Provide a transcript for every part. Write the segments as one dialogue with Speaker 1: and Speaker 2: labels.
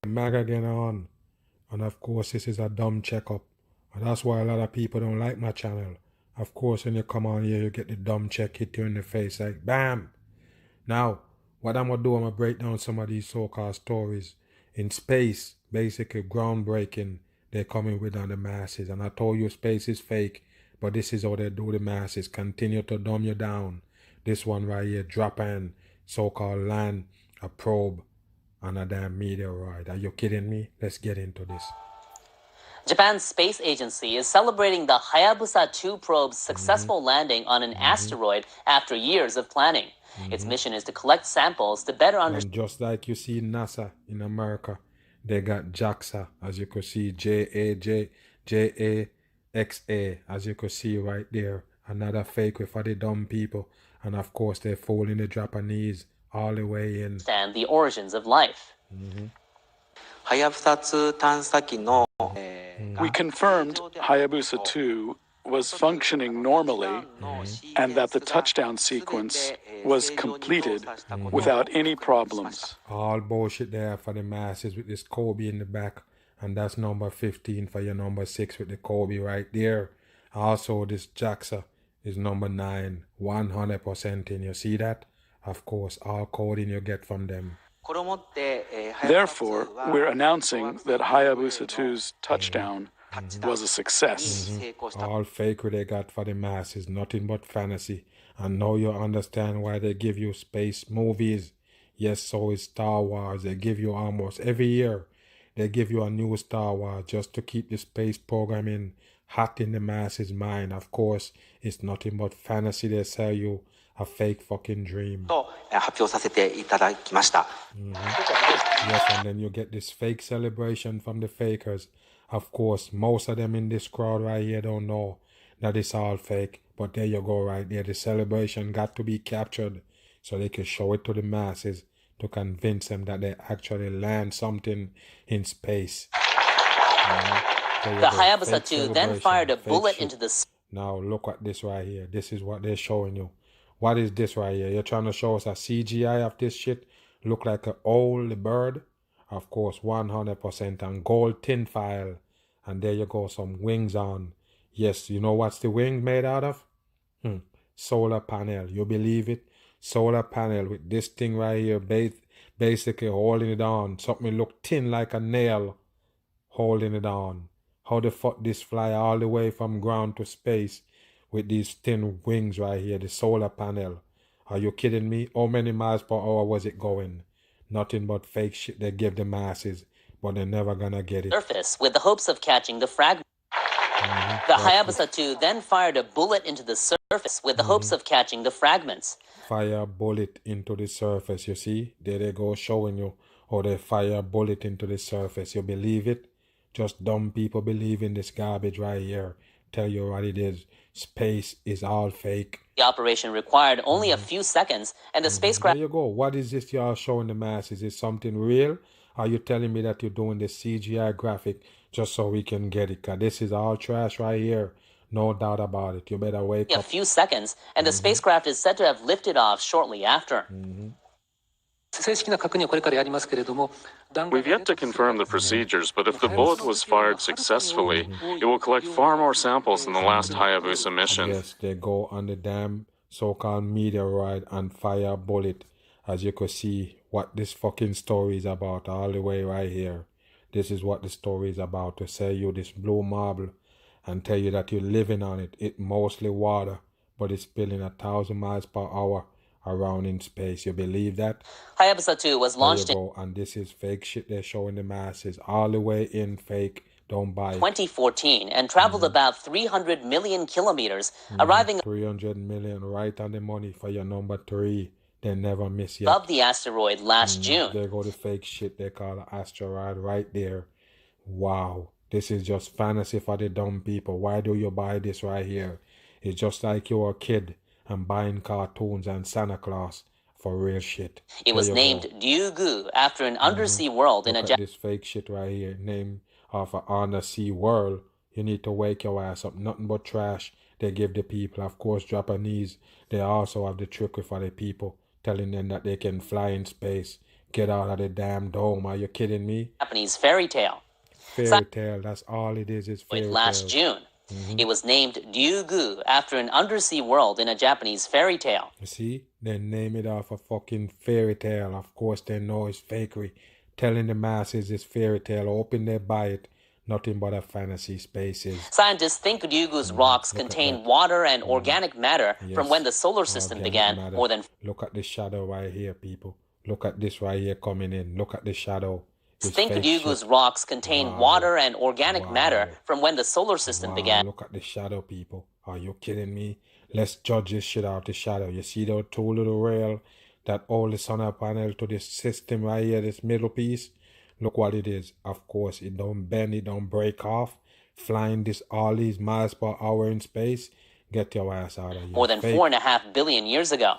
Speaker 1: Mag again on. And of course, this is a dumb checkup. And that's why a lot of people don't like my channel. Of course, when you come on here, you get the dumb check hit you in the face like BAM! Now, what I'm gonna do, I'm gonna break down some of these so-called stories in space, basically groundbreaking. They're coming with on the masses. And I told you space is fake, but this is how they do the masses. Continue to dumb you down. This one right here, drop in, so-called land, a probe, on a damn meteoroid. Are you kidding me? Let's get into this.
Speaker 2: Japan's space agency is celebrating the Hayabusa 2 probe's successful landing on an asteroid after years of planning. Its mission is to collect samples to better understand.
Speaker 1: And just like you see NASA in America, they got JAXA, as you could see, JAXA, as you could see right there. Another fake for the dumb people. And of course, they're fooling the Japanese all the way in.
Speaker 2: And the origins of life.
Speaker 3: We confirmed Hayabusa 2 was functioning normally and that the touchdown sequence was completed without any problems.
Speaker 1: All bullshit there for the masses with this Kobe in the back. And that's number 15 for your number 6 with the Kobe right there. Also, this JAXA is number 9, 100% in. You see that? Of course, all coding you get from them.
Speaker 3: Therefore, we're announcing that Hayabusa 2's touchdown was a success.
Speaker 1: All fake what they got for the masses, nothing but fantasy. And now you understand why they give you space movies. Yes, so is Star Wars. They give you almost every year. They give you a new Star Wars just to keep the space programming hot in the masses' mind. Of course, it's nothing but fantasy. They sell you a fake fucking dream. Yes, and then you get this fake celebration from the fakers. Of course, most of them in this crowd right here don't know that it's all fake. But there you go right there. The celebration got to be captured so they can show it to the masses to convince them that they actually land something in space.
Speaker 2: The Hayabusa 2 then fired a bullet into the...
Speaker 1: Now look at this right here. This is what they're showing you. What is this right here? You're trying to show us a CGI of this shit? Look like an old bird? Of course, 100% and gold tin foil. And there you go, some wings on. Yes, you know what's the wing made out of? Solar panel. You believe it? Solar panel with this thing right here, basically holding it on. Something look thin like a nail, holding it on. How the fuck this fly all the way from ground to space with these thin wings right here, the solar panel? Are you kidding me? How many miles per hour was it going? Nothing but fake shit they give the masses, but they're never gonna get it.
Speaker 2: Surface with the hopes of catching the fragment. The Hayabusa 2 then fired a bullet into the surface with the hopes of catching the fragments.
Speaker 1: Fire a bullet into the surface, you see? There they go showing you how they fire a bullet into the surface. You believe it? Just dumb people believe in this garbage right here. Tell you what it is. Space is all fake.
Speaker 2: The operation required only a few seconds, and the spacecraft...
Speaker 1: There you go. What is this you are showing the masses? Is something real? Are you telling me that you're doing the CGI graphic just so we can get it? Because this is all trash right here. No doubt about it. You better wake up.
Speaker 2: A few seconds, and the spacecraft is said to have lifted off shortly after.
Speaker 4: We've yet to confirm the procedures, but if the bullet was fired successfully, it will collect far more samples than the last Hayabusa mission.
Speaker 1: Yes, they go on the damn so-called meteoroid and fire a bullet. As you can see, what this fucking story is about all the way right here. This is what the story is about, to sell you this blue marble and tell you that you're living on it. It's mostly water, but it's spilling 1,000 miles per hour around in space. You believe that?
Speaker 2: Hayabusa 2 was launched in...
Speaker 1: And this is fake shit they're showing the masses. All the way in fake. Don't buy it.
Speaker 2: 2014 and traveled about 300 million kilometers, arriving
Speaker 1: 300 million right on the money for your number 3. They never miss yet.
Speaker 2: Above the asteroid last June.
Speaker 1: There go the fake shit they call an asteroid right there. Wow. This is just fantasy for the dumb people. Why do you buy this right here? It's just like you're a kid and buying cartoons and Santa Claus for real shit.
Speaker 2: It was named Ryugu after an undersea world in a...
Speaker 1: Look at this fake shit right here. Named of an undersea world. You need to wake your ass up. Nothing but trash they give the people. Of course, Japanese, they also have the trickery for the people, telling them that they can fly in space. get out of the damn dome. Are you kidding me?
Speaker 2: Japanese fairy tale.
Speaker 1: Fairy tale, that's all it is fairy
Speaker 2: Last
Speaker 1: tale.
Speaker 2: June. It was named Ryugu after an undersea world in a Japanese fairy tale.
Speaker 1: You see? They name it off a fucking fairy tale. Of course they know it's fakery. Telling the masses it's fairy tale, hoping they buy it. Nothing but a fantasy spaces.
Speaker 2: Scientists think Ryugu's rocks contain water and organic matter from when the solar system began more than...
Speaker 1: Look at the shadow right here, people. Look at this right here coming in. Look at the shadow.
Speaker 2: Think Ryugu's rocks contain water and organic matter from when the solar system began.
Speaker 1: Look at the shadow, people. Are you kidding me? Let's judge this shit out the shadow. You see the two little rail that hold the solar panel to this system right here, this middle piece? Look what it is. Of course, it don't bend, it don't break off. Flying this all these miles per hour in space. Get your ass out of here.
Speaker 2: More than 4.5 billion years ago.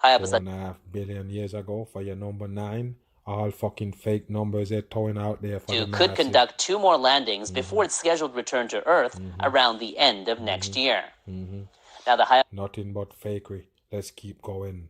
Speaker 1: Hayabusa 4.5 billion years ago for your number 9. All fucking fake numbers they're throwing out there for the
Speaker 2: could conduct 2 more landings before its scheduled return to Earth around the end of next year. Now the
Speaker 1: nothing but fakery. Let's keep going.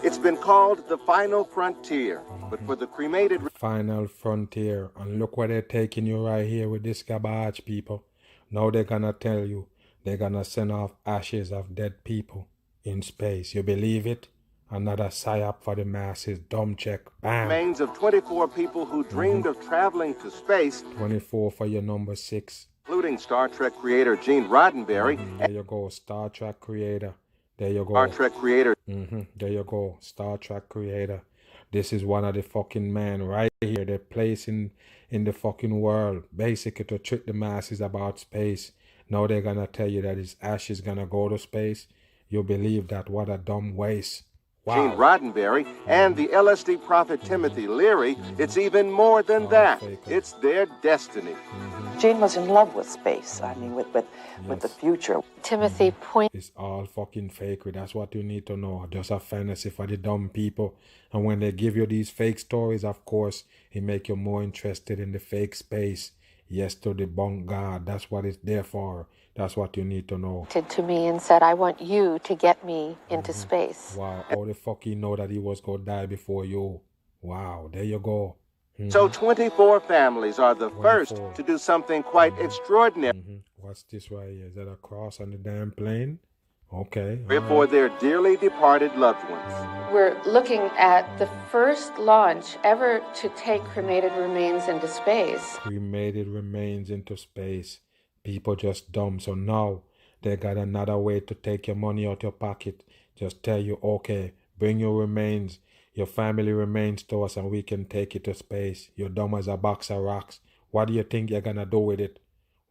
Speaker 5: It's been called the final frontier, but for the cremated...
Speaker 1: Final frontier. And look where they're taking you right here with this garbage, people. Now they're gonna tell you they're gonna send off ashes of dead people in space. You believe it? Another psyop for the masses. Dumb check. Bam.
Speaker 5: Remains of 24 people who dreamed of traveling to space.
Speaker 1: 24 for your number 6.
Speaker 5: Including Star Trek creator Gene Roddenberry.
Speaker 1: There you go. Star Trek creator. There you go.
Speaker 5: Star Trek creator.
Speaker 1: There you go. Star Trek creator. This is one of the fucking men right here. They're placing in the fucking world. Basically to trick the masses about space. Now they're gonna tell you that his ashes gonna go to space. You believe that? What a dumb waste. Wow.
Speaker 5: Gene Roddenberry and the LSD prophet Timothy Leary, it's even more than that. It's their destiny.
Speaker 6: Gene was in love with space, I mean, with the future. Timothy point.
Speaker 1: It's all fucking fakery. That's what you need to know. Just a fantasy for the dumb people. And when they give you these fake stories, of course, it make you more interested in the fake space. Yes, to debunk God. That's what it's there for. That's what you need to know.
Speaker 6: To me and said, I want you to get me into space.
Speaker 1: Wow, how the fuck he know that he was going to die before you? Wow, there you go.
Speaker 5: So 24 families are the first to do something quite extraordinary.
Speaker 1: What's this right here? Is that a cross on the damn plane? Okay.
Speaker 5: For their dearly departed loved ones.
Speaker 7: We're looking at the first launch ever to take cremated remains into space.
Speaker 1: Cremated remains into space. People just dumb. So now they got another way to take your money out your pocket. Just tell you, okay, bring your remains, your family remains to us and we can take it to space. You're dumb as a box of rocks. What do you think you're gonna do with it?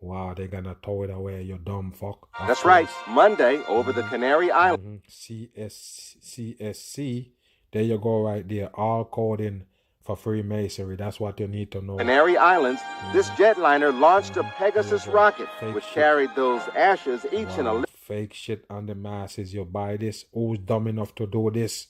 Speaker 1: Wow, they're gonna throw it away, you dumb fuck.
Speaker 5: That's right. Monday over the Canary Islands.
Speaker 1: CSC. There you go right there. All coding for Freemasonry. That's what you need to know.
Speaker 5: Canary Islands, this jetliner launched a Pegasus rocket, which carried those ashes each in a...
Speaker 1: Fake shit on the masses. You buy this. Who's dumb enough to do this?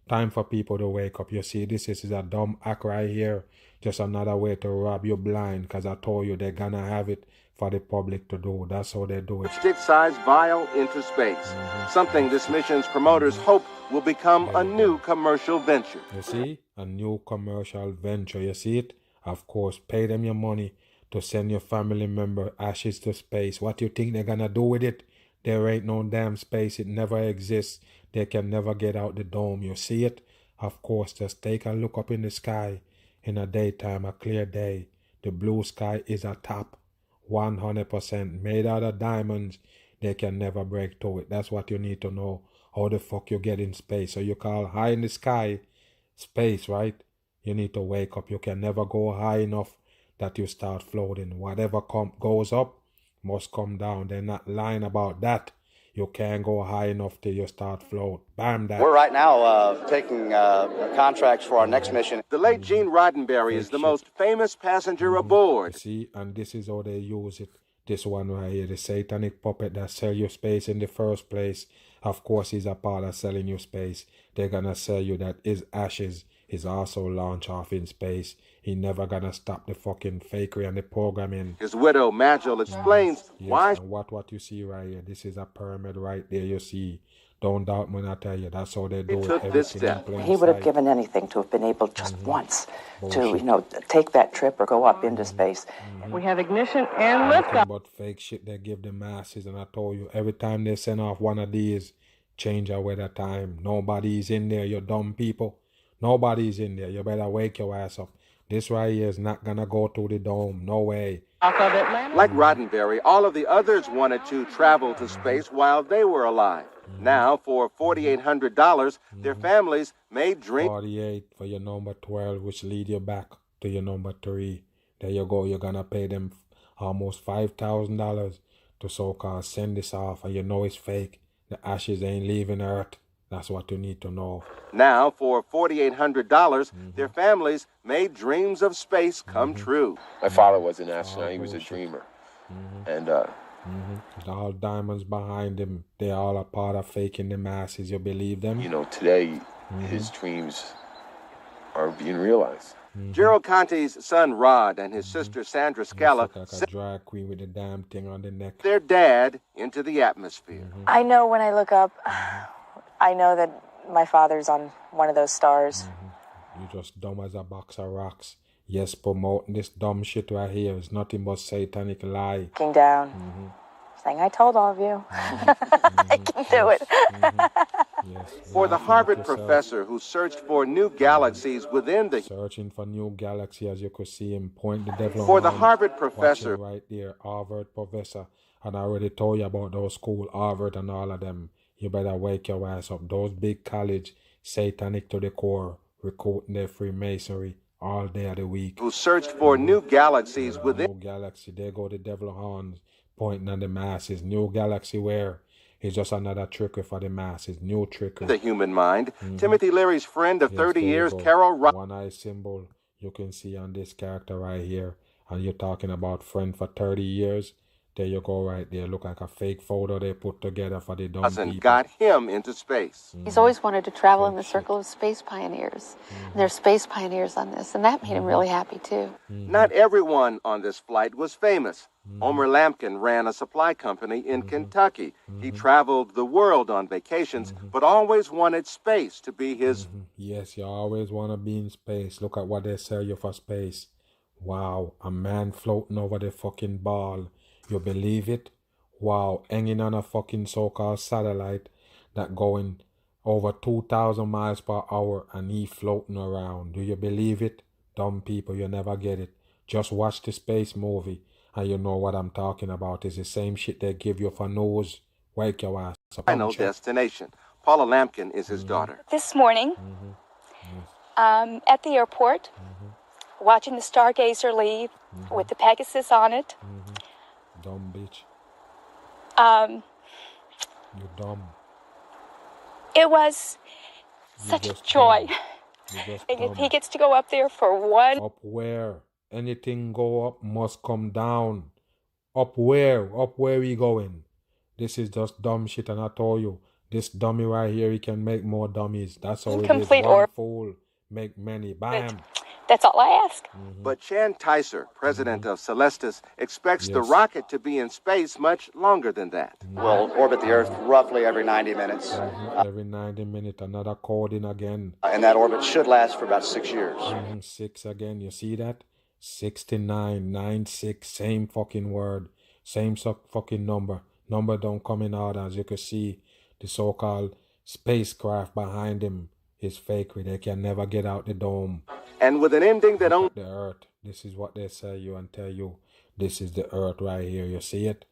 Speaker 1: Time for people to wake up. You see, this is a dumb act right here. Just another way to rob you blind, because I told you they're gonna have it for the public to do. That's how they do it.
Speaker 5: Stick-sized vial into space. Something this mission's promoters hope will become a new commercial venture.
Speaker 1: You see? A new commercial venture. You see it? Of course, pay them your money to send your family member ashes to space. What you think they're gonna do with it? There ain't no damn space. It never exists. They can never get out the dome. You see it? Of course, just take a look up in the sky in a daytime, a clear day. The blue sky is a top. 100% made out of diamonds. They can never break through it. That's what you need to know. How the fuck you get in space. So you call high in the sky space, right? You need to wake up. You can never go high enough that you start floating. Whatever goes up must come down. They're not lying about that. You can't go high enough till you start float. Bam, that.
Speaker 8: We're right now taking contracts for our next mission.
Speaker 5: The late Gene Roddenberry is the most famous passenger aboard.
Speaker 1: You see, and this is how they use it. This one right here, the satanic puppet that sell you space in the first place. Of course, he's a part of selling you space. They're gonna sell you that his ashes is also launched off in space. He never gonna stop the fucking fakery and the programming.
Speaker 5: His widow, Majel, explains why...
Speaker 1: And what you see right here, this is a pyramid right there, you see. Don't doubt when I tell you. That's how they do it.
Speaker 5: took this
Speaker 1: Everything in
Speaker 5: step.
Speaker 1: plain
Speaker 6: He would have
Speaker 1: sight.
Speaker 6: given anything to have been able just once to,
Speaker 1: Bullshit.
Speaker 6: you know, take that trip or go up into space.
Speaker 9: We have ignition and liftoff.
Speaker 1: Nothing but fake shit they give the masses. And I told you, every time they send off one of these, change our weather time. Nobody's in there, you dumb people. Nobody's in there. You better wake your ass up. This right here is not gonna go to the dome. No way.
Speaker 9: Off of Atlanta.
Speaker 5: Like Roddenberry, all of the others wanted to travel to space while they were alive. Now, for $4,800, their families may dream.
Speaker 1: 48 for your number 12, which lead you back to your number 3. There you go. You're gonna pay them almost $5,000 to so-called send this off, and you know it's fake. The ashes ain't leaving Earth. That's what you need to know.
Speaker 5: Now, for $4,800, their families made dreams of space come true.
Speaker 10: My father was an astronaut. He was a dreamer. And
Speaker 1: All diamonds behind him. They all a part of faking the masses. You believe them?
Speaker 10: you know, today his dreams are being realized.
Speaker 5: Gerald Conte's son Rod and his sister Sandra Scala
Speaker 1: Look like a drag queen with the damn thing on the neck.
Speaker 5: their dad into the atmosphere.
Speaker 11: I know when I look up, I know that my father's on one of those stars.
Speaker 1: You just dumb as a box of rocks. Yes, promoting this dumb shit right here is nothing but satanic lie.
Speaker 11: Looking down, saying, I told all of you. I can do it.
Speaker 1: Yes.
Speaker 5: For the
Speaker 1: Laugh at
Speaker 5: Harvard
Speaker 1: yourself.
Speaker 5: professor who searched for new galaxies within the
Speaker 1: Searching for new galaxy, as you could see him point the devil.
Speaker 5: For the
Speaker 1: on.
Speaker 5: Harvard
Speaker 1: Watch him
Speaker 5: professor,
Speaker 1: right there, Harvard professor. And I already told you about those school, Harvard and all of them. You better wake your ass up. Those big college, satanic to the core, recruiting their Freemasonry all day of the week.
Speaker 5: who searched for new galaxies within
Speaker 1: New galaxy, there go the devil horns pointing on the masses. New galaxy where? It's just another trickery for the masses. New trickery.
Speaker 5: the human mind. Timothy Leary's friend of
Speaker 1: Yes,
Speaker 5: 30
Speaker 1: there you
Speaker 5: years,
Speaker 1: go.
Speaker 5: Carol Rock.
Speaker 1: One eye symbol you can see on this character right here. And you're talking about friend for 30 years. There you go right there. Look like a fake photo they put together for the dumb people.
Speaker 5: got him into space.
Speaker 7: He's always wanted to travel in the circle of space pioneers. And there's space pioneers on this, and that made him really happy too.
Speaker 5: Not everyone on this flight was famous. Omer Lampkin ran a supply company in Kentucky. He traveled the world on vacations, but always wanted space to be his.
Speaker 1: Yes, you always want to be in space. Look at what they sell you for space. Wow, a man floating over the fucking ball. You believe it? Wow, hanging on a fucking so-called satellite that going over 2,000 miles per hour and he floating around. Do you believe it? Dumb people, you never get it. Just watch the space movie and you know what I'm talking about. It's the same shit they give you for news. Wake your ass up.
Speaker 5: Final destination. Paula Lampkin is his daughter.
Speaker 11: This morning, at the airport, watching the Stargazer leave with the Pegasus on it.
Speaker 1: Dumb bitch. You dumb.
Speaker 11: It was such a
Speaker 1: just
Speaker 11: joy.
Speaker 1: dumb. You just
Speaker 11: And if
Speaker 1: dumb.
Speaker 11: he gets to go up there for one,
Speaker 1: Up where? Anything go up must come down. Up where? Up where we going? This is just dumb shit, and I told you, this dummy right here, he can make more dummies. That's how it is.
Speaker 11: Incomplete
Speaker 1: One
Speaker 11: or-
Speaker 1: fool make many. Bam.
Speaker 11: that's all I ask.
Speaker 5: But Chan Tyser, president of Celestis, expects the
Speaker 1: Yes.
Speaker 5: rocket to be in space much longer than that.
Speaker 8: We'll orbit the Earth roughly every 90 minutes.
Speaker 1: Every 90 minutes, another coding again.
Speaker 8: And that orbit should last for about 6 years.
Speaker 1: 6 again. You see that? 69, 96, same fucking word. Same fucking number. Number don't come in order. As you can see, the so-called spacecraft behind him is fakery. They can never get out the dome.
Speaker 5: And with an ending that only
Speaker 1: The Earth. This is what they say you and tell you. This is the Earth right here. You see it?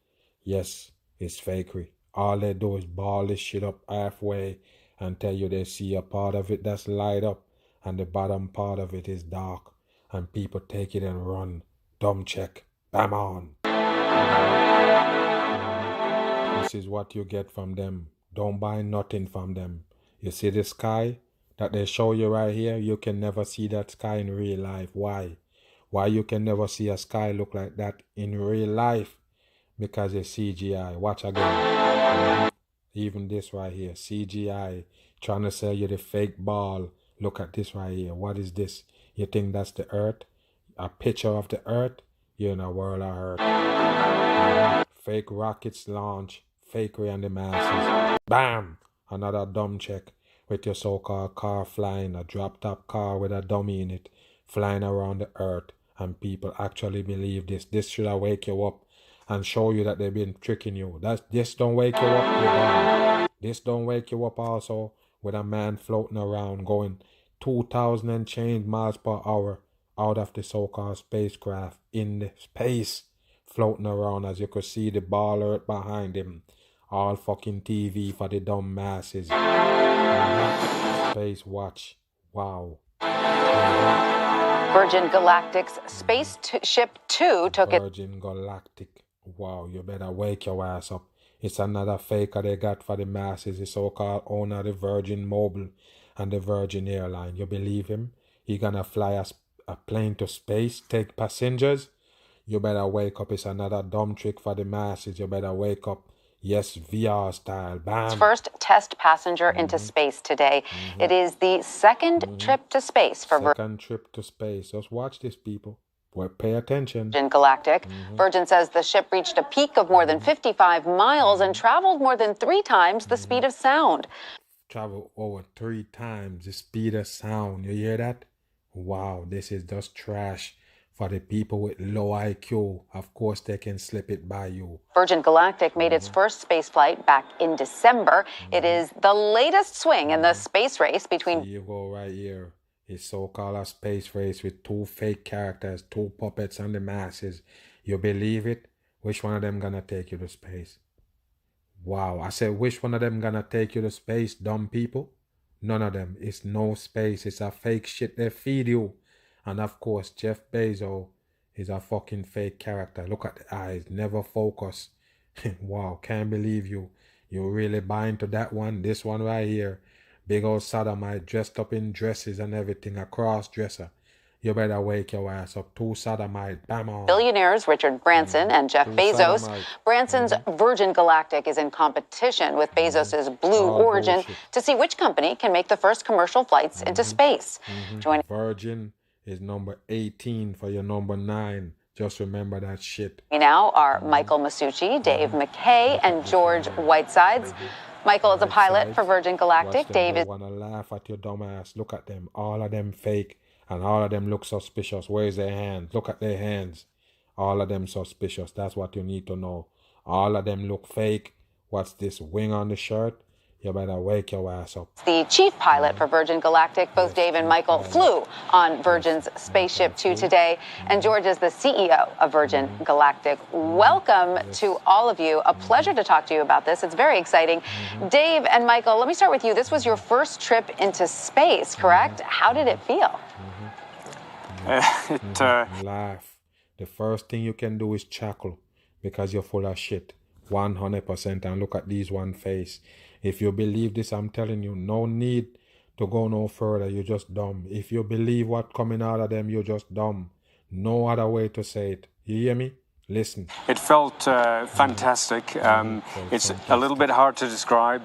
Speaker 1: Yes, it's fakery. All they do is ball this shit up halfway and tell you they see a part of it that's light up and the bottom part of it is dark. And people take it and run. Dumb check. Bam on. This is what you get from them. Don't buy nothing from them. You see the sky that they show you right here? You can never see that sky in real life. Why? Why you can never see a sky look like that in real life? Because it's CGI. Watch again. Even this right here. CGI. Trying to sell you the fake ball. Look at this right here. What is this? You think that's the Earth? A picture of the Earth? You're in a world of hurt. Fake rockets launch. Fakery and the masses. Bam! Another dumb check with your so-called car flying, a drop-top car with a dummy in it, flying around the earth, and people actually believe this. This should wake you up and show you that they've been tricking you. This don't wake you up, you're done. This don't wake you up also with a man floating around going 2,000 and change miles per hour out of the so-called spacecraft in the space, floating around, as you could see the ball earth behind him. All fucking TV for the dumb masses. Space watch. Wow.
Speaker 12: Virgin Galactic's Spaceship Two took it.
Speaker 1: Virgin Galactic. Wow, you better wake your ass up. It's another faker they got for the masses. The so-called owner of the Virgin Mobile and the Virgin Airline. You believe him? He gonna fly a plane to space, take passengers? You better wake up. It's another dumb trick for the masses. You better wake up. Yes, VR style. Bam.
Speaker 12: First test passenger into space today. It is the second trip to space for
Speaker 1: Second trip to space. Just watch this, people. Well, pay attention.
Speaker 12: Virgin Galactic. Virgin says the ship reached a peak of more than 55 miles and traveled more than 3 times the speed of sound.
Speaker 1: Travel over 3 times the speed of sound. You hear that? Wow, this is just trash. For the people with low IQ, of course they can slip it by you.
Speaker 12: Virgin Galactic made its first space flight back in December. It is the latest swing in the space race between...
Speaker 1: Here you go right here. It's so-called a space race with 2 fake characters, 2 puppets on the masses. You believe it? Which one of them gonna take you to space? Wow, I said which one of them gonna take you to space, dumb people? None of them. It's no space. It's a fake shit they feed you. And of course, Jeff Bezos is a fucking fake character. Look at the eyes, never focus. Wow, can't believe you. You really buy into that one. This one right here. Big old sodomite dressed up in dresses and everything. A cross-dresser. You better wake your ass up. 2 sodomite. Bam on.
Speaker 12: Billionaires Richard Branson and Jeff Bezos.
Speaker 1: Sodomite.
Speaker 12: Branson's Virgin Galactic is in competition with Bezos's Blue Origin to see which company can make the first commercial flights into space. Joining
Speaker 1: Virgin is number 18 for your number 9. Just remember that shit.
Speaker 12: me now are Michael Masucci, Dave McKay, and George Whitesides. Michael is a pilot for Virgin Galactic. Dave is...
Speaker 1: wanna laugh at your dumb ass. Look at them. All of them fake. And all of them look suspicious. Where's their hands? Look at their hands. All of them suspicious. That's what you need to know. All of them look fake. What's this wing on the shirt? You better wake your ass up.
Speaker 12: the chief pilot for Virgin Galactic. Both Dave and Michael flew on Virgin's Spaceship Two today, and George is the CEO of Virgin Galactic. Welcome to all of you. A pleasure to talk to you about this. It's very exciting. Dave and Michael, let me start with you. This was your first trip into space, correct? How did it feel?
Speaker 1: Laugh. The first thing you can do is chuckle because you're full of shit. 100%. And look at these one face. If you believe this, I'm telling you, no need to go no further. You're just dumb. If you believe what coming out of them, you're just dumb. No other way to say it. You hear me? Listen.
Speaker 13: It felt fantastic. It's a little bit hard to describe.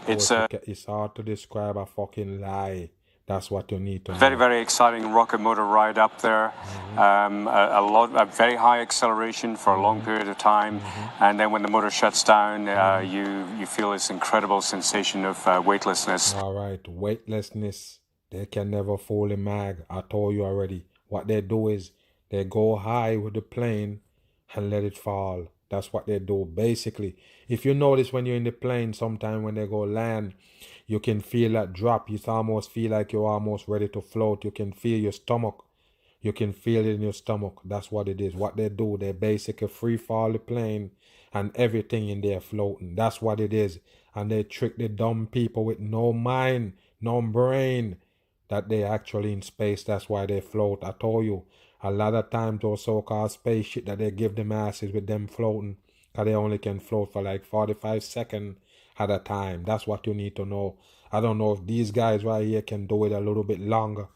Speaker 13: It's
Speaker 1: hard to describe a fucking lie. That's what you need to know.
Speaker 13: Very, very exciting rocket motor ride up there. A very high acceleration for a long period of time, and then when the motor shuts down, you feel this incredible sensation of weightlessness.
Speaker 1: All right, weightlessness. They can never fool a mag. I told you already. What they do is they go high with the plane and let it fall. That's what they do. Basically, if you notice when you're in the plane, sometime when they go land, you can feel that drop. You almost feel like you're almost ready to float. You can feel your stomach. You can feel it in your stomach. That's what it is. What they do, they basically free fall the plane and everything in there floating. That's what it is. And they trick the dumb people with no mind, no brain, that they actually in space. That's why they float. I told you, a lot of times those so-called space shit that they give them asses with them floating, because they only can float for like 45 seconds at a time. That's what you need to know. I don't know if these guys right here can do it a little bit longer,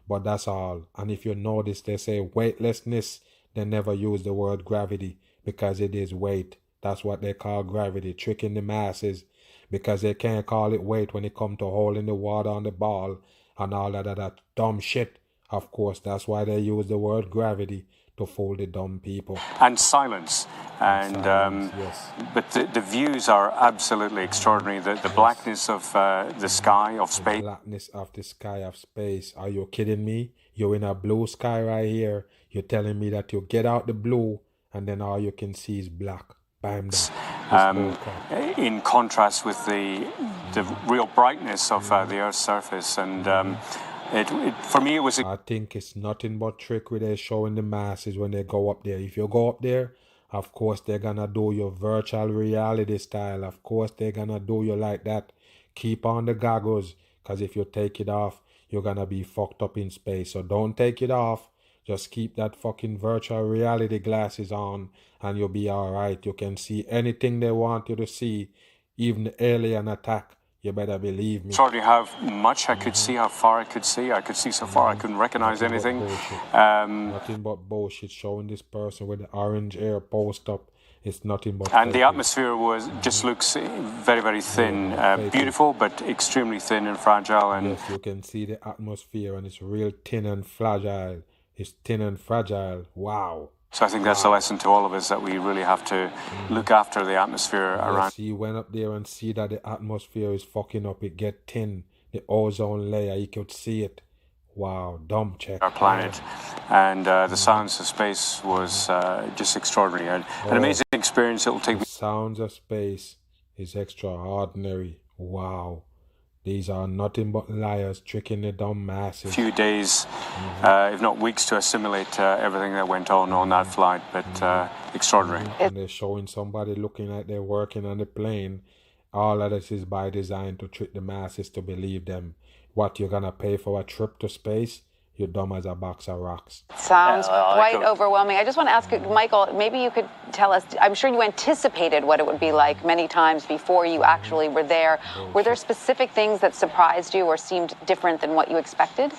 Speaker 1: but that's all. And if you notice, they say weightlessness, they never use the word gravity because it is weight. That's what they call gravity, tricking the masses, because they can't call it weight when it comes to holding the water on the ball and all that dumb shit. Of course, that's why they use the word gravity to fool the dumb people.
Speaker 13: And silence. And
Speaker 1: yes.
Speaker 13: But the views are absolutely extraordinary. The blackness of the sky, of space.
Speaker 1: The blackness of the sky of space. Are you kidding me? You're in a blue sky right here. You're telling me that you get out the blue and then all you can see is black. Bam,
Speaker 13: in contrast with the real brightness of the Earth's surface. And for me, it was...
Speaker 1: I think it's nothing but trickery they're showing the masses when they go up there. If you go up there, of course, they're going to do your virtual reality style. Of course, they're going to do you like that. Keep on the goggles, because if you take it off, you're going to be fucked up in space. So don't take it off. Just keep that fucking virtual reality glasses on, and you'll be all right. You can see anything they want you to see, even the alien attack. You better believe me.
Speaker 13: Sorry how much I could see, how far I could see. I could see so far I couldn't recognize anything.
Speaker 1: Nothing but bullshit showing this person with the orange hair post up. It's nothing but...
Speaker 13: And the atmosphere just looks very, very thin. Beautiful, but extremely thin and fragile. And
Speaker 1: yes, you can see the atmosphere, and it's real thin and fragile. It's thin and fragile. Wow.
Speaker 13: So I think that's a lesson to all of us, that we really have to look after the atmosphere around.
Speaker 1: Yes, you went up there and see that the atmosphere is fucking up. It get thin. The ozone layer, you could see it. Wow, dumb check.
Speaker 13: Our planet. And the sounds of space was just extraordinary. An amazing experience. It will take me...
Speaker 1: The sounds of space is extraordinary. Wow. These are nothing but liars tricking the dumb masses.
Speaker 13: A few days, if not weeks, to assimilate everything that went on that flight, but extraordinary.
Speaker 1: And they're showing somebody looking like they're working on the plane. All of this is by design to trick the masses to believe them. What, you're going to pay for a trip to space? You're dumb as a box of rocks.
Speaker 12: Sounds quite overwhelming. I just want to ask you, Michael, maybe you could tell us, I'm sure you anticipated what it would be like many times before you actually were there. Were there specific things that surprised you or seemed different than what you expected?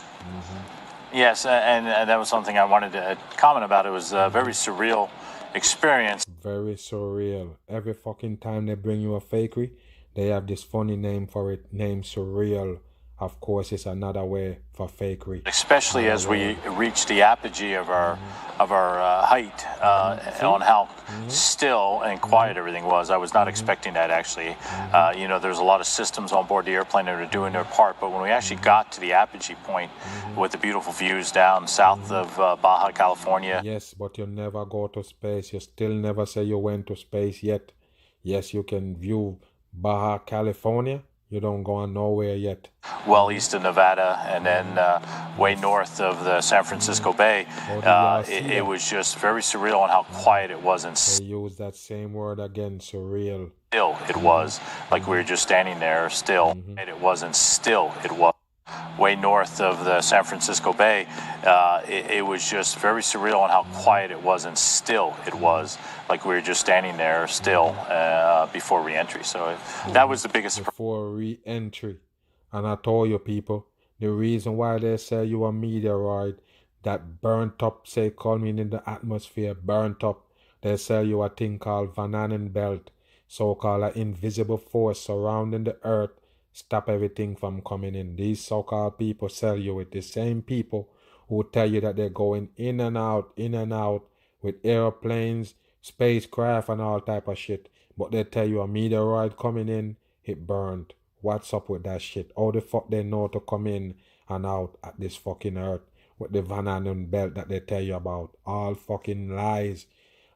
Speaker 14: Yes, and that was something I wanted to comment about. It was a very surreal experience.
Speaker 1: Very surreal. Every fucking time they bring you a fakery, they have this funny name for it, named surreal. Of course, it's another way for fakery.
Speaker 14: Especially as we reach the apogee of our height, on how still and quiet everything was. I was not expecting that, actually. You know, there's a lot of systems on board the airplane that are doing their part, but when we actually got to the apogee point with the beautiful views down south of Baja California.
Speaker 1: Yes, but you never go to space. You still never say you went to space yet. Yes, you can view Baja California. You don't go on nowhere yet.
Speaker 14: Well east of Nevada, and then way north of the San Francisco Bay. It was just very surreal on how quiet it was. And
Speaker 1: they use that same word again, surreal.
Speaker 14: Still, it was. Like we were just standing there still. And it wasn't still, it was. Way north of the San Francisco Bay. It was just very surreal on how quiet it was, and still it was. Like we were just standing there still before re-entry. So that was the biggest surprise.
Speaker 1: Before re-entry. And I told you people, the reason why they say you a meteoroid that burnt up, say coming in the atmosphere, burnt up, they sell you a thing called Van Allen belt, so-called an invisible force surrounding the earth, stop everything from coming in. These so-called people sell you with the same people who tell you that they're going in and out with airplanes, spacecraft and all type of shit. But they tell you a meteoroid coming in, it burned. What's up with that shit? How the fuck they know to come in and out at this fucking earth with the Van Allen belt that they tell you about? All fucking lies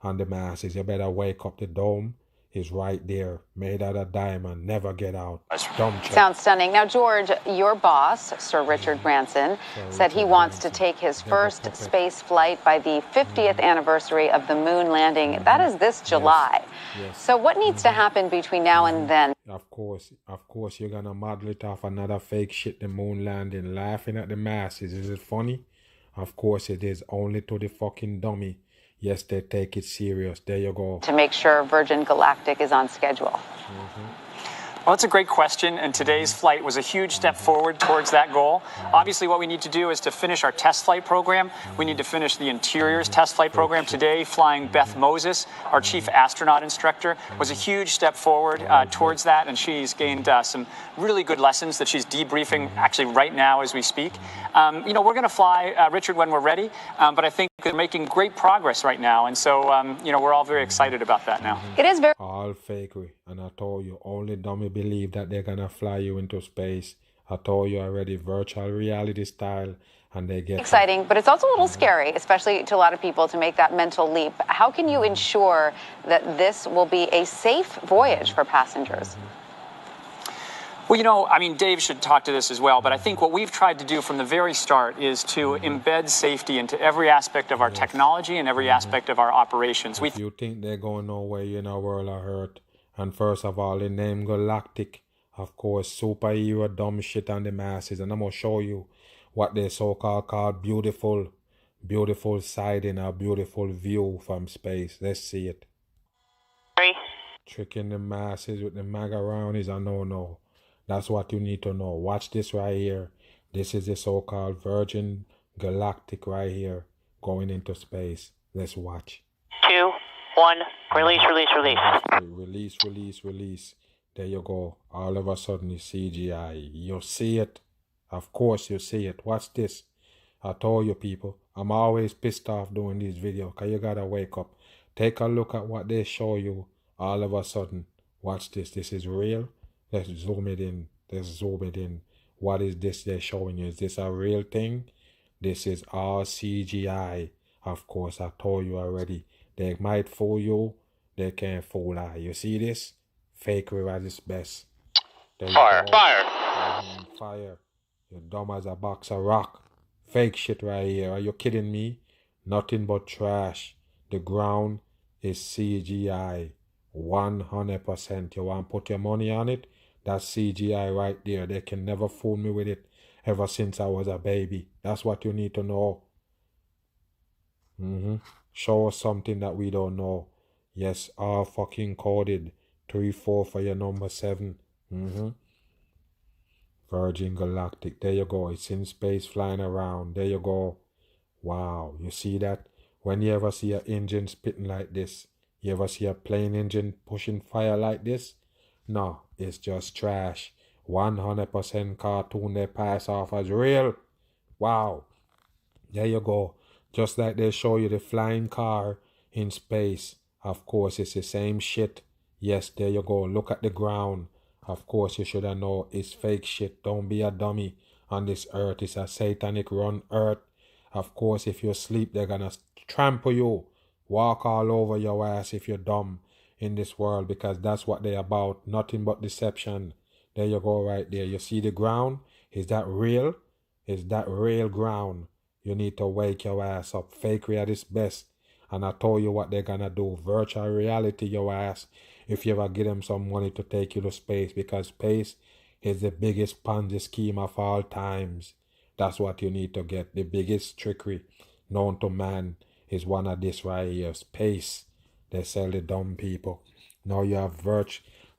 Speaker 1: on the masses. You better wake up. The dome is right there, made out of diamond, never get out.
Speaker 12: Sounds stunning. Now, George, your boss, Sir Richard Branson, said he wants to take his first space flight by the 50th anniversary of the moon landing. That is this July.
Speaker 1: Yes.
Speaker 12: So what needs to happen between now and then?
Speaker 1: Of course, you're gonna model it off another fake shit, the moon landing, laughing at the masses. Is it funny? Of course it is, only to the fucking dummy. Yes, they take it serious. There you go.
Speaker 12: To make sure Virgin Galactic is on schedule.
Speaker 15: Well, that's a great question, and today's flight was a huge step forward towards that goal. Obviously, what we need to do is to finish our test flight program. We need to finish the interiors test flight program. Today, flying Beth Moses, our chief astronaut instructor, was a huge step forward towards that, and she's gained some really good lessons that she's debriefing actually right now as we speak. You know, we're going to fly, Richard, when we're ready, but I think we're making great progress right now, and so, you know, we're all very excited about that now.
Speaker 12: It is very...
Speaker 1: All fakery, and I told you, only dummy believe that they're gonna fly you into space. I told you already, virtual reality style, and they get
Speaker 12: exciting, but it's also a little scary, especially to a lot of people, to make that mental leap. How can you ensure that this will be a safe voyage for passengers?
Speaker 15: Well, you know, I mean, Dave should talk to this as well, but I think what we've tried to do from the very start is to embed safety into every aspect of our technology and every aspect of our operations.
Speaker 1: If you think they're going nowhere, you're in a world of hurt. And first of all, the name Galactic, of course, superhero dumb shit on the masses. And I'm going to show you what they so-called beautiful side in a beautiful view from space. Let's see it. Tricking the masses with the macaroni a no-no. That's what you need to know. Watch this right here. This is the so-called Virgin Galactic right here going into space. Let's watch.
Speaker 16: 2, 1, release, release, release.
Speaker 1: Release. There you go. All of a sudden it's CGI. You see it. Of course you see it. Watch this. I told you people, I'm always pissed off doing these videos because you gotta wake up. Take a look at what they show you all of a sudden. Watch this. This is real. Let's zoom it in. What is this they're showing you? Is this a real thing? This is all CGI. Of course, I told you already. They might fool you. They can't fool I. You see this? Fakery at its best.
Speaker 16: Fire.
Speaker 1: You're dumb as a box of rock. Fake shit right here. Are you kidding me? Nothing but trash. The ground is CGI. 100%. You want to put your money on it? That's CGI right there. They can never fool me with it ever since I was a baby. That's what you need to know. Show us something that we don't know. Yes, all fucking coded. 3-4 for your number 7. Virgin Galactic. There you go. It's in space flying around. There you go. Wow. You see that? When you ever see an engine spitting like this, you ever see a plane engine pushing fire like this? No, it's just trash. 100% cartoon they pass off as real. Wow. There you go. Just like they show you the flying car in space. Of course, it's the same shit. Yes, there you go. Look at the ground. Of course, you should have known it's fake shit. Don't be a dummy on this earth. It's a satanic run earth. Of course, if you sleep, they're gonna trample you. Walk all over your ass if you're dumb in this world, because that's what they're about. Nothing but deception. There you go right there. You see the ground? Is that real? Is that real ground? You need to wake your ass up. Fakery at its best. And I told you what they're gonna do. Virtual reality your ass. If you ever give them some money to take you to space, because space is the biggest Ponzi scheme of all times. That's what you need to get. The biggest trickery known to man is one of this right here. Space. They sell the dumb people. Now you have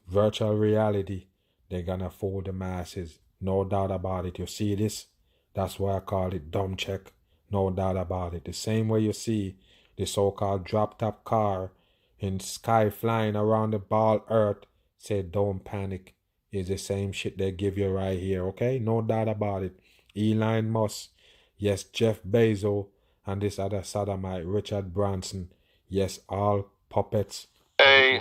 Speaker 1: virtual reality. They're gonna fool the masses. No doubt about it. You see this? That's why I call it dumb check. No doubt about it. The same way you see the so-called drop-top car in sky flying around the ball earth, say don't panic, is the same shit they give you right here, okay? No doubt about it. Elon Musk, yes, Jeff Bezos, and this other sodomite, Richard Branson, yes, all puppets.
Speaker 16: Hey,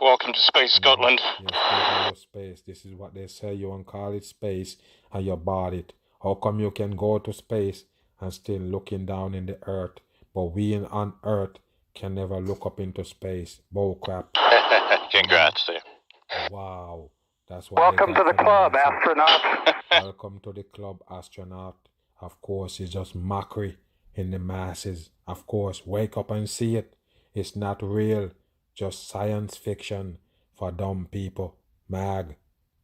Speaker 16: welcome to Space Scotland.
Speaker 1: Yes, space. This is what they say you and call it space, and you bought it. How come you can go to space and still looking down in the earth, but we on earth can never look up into space? Bull crap.
Speaker 16: Congrats, Steve.
Speaker 1: Wow. That's what.
Speaker 17: Welcome to the club, astronaut.
Speaker 1: Welcome to the club, astronaut. Of course, it's just mockery in the masses. Of course, wake up and see it. It's not real. Just science fiction for dumb people. Mag,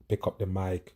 Speaker 1: pick up the mic.